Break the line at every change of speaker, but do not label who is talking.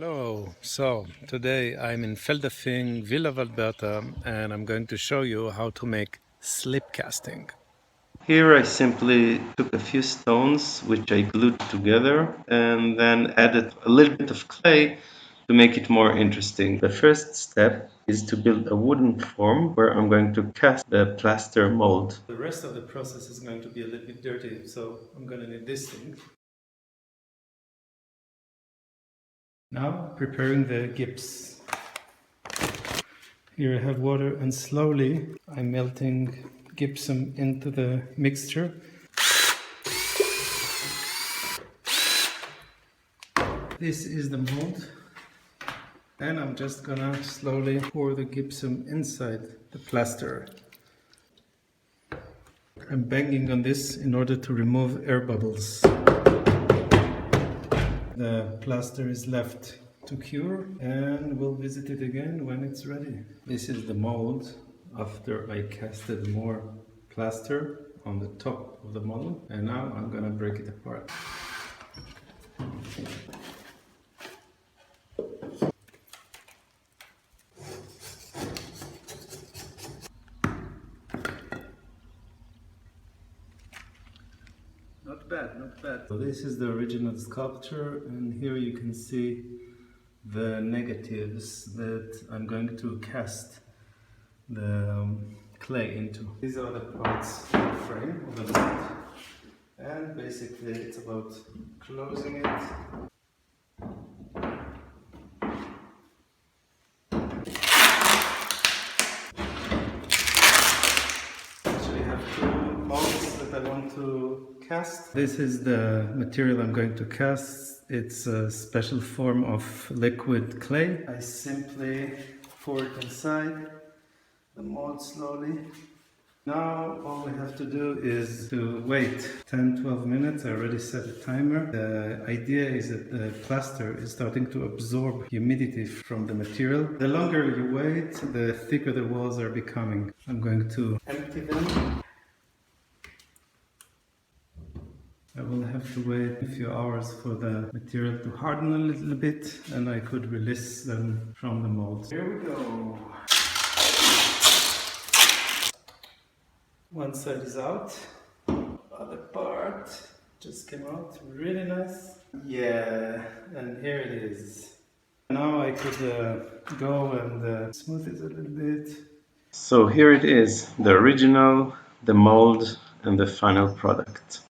Hello, so today I'm in Feldafing, Villa of Alberta, and I'm going to show you how to make slip casting.
Here I simply took a few stones which I glued together and then added a little bit of clay to make it more interesting. The first step is to build a wooden form where I'm going to cast the plaster mold.
The rest of the process is going to be a little bit dirty, so I'm going to need this thing. Now preparing the gyps. Here I have water and slowly I'm melting gypsum into the mixture. This is the mold, and I'm just gonna slowly pour the gypsum inside the plaster. I'm banging on this in order to remove air bubbles. The plaster is left to cure and we'll visit it again when it's ready. This is the mold after I casted more plaster on the top of the model, and now I'm gonna break it apart. Not bad, not bad. So this is the original sculpture, and here you can see the negatives that I'm going to cast the clay into. These are the parts of the frame of the mold, and basically it's about closing it. Actually have two molds that I want to cast. This is the material I'm going to cast. It's a special form of liquid clay. I simply pour it inside the mold slowly. Now all we have to do is to wait 10-12 minutes. I already set a timer. The idea is that the plaster is starting to absorb humidity from the material. The longer you wait, the thicker the walls are becoming. I'm going to empty them. I will have to wait a few hours for the material to harden a little bit, and I could release them from the mold. Here we go. One side is out, other part just came out really nice. Yeah, and here it is. Now I could go and smooth it a little bit.
So here it is, the original, the mold, and the final product.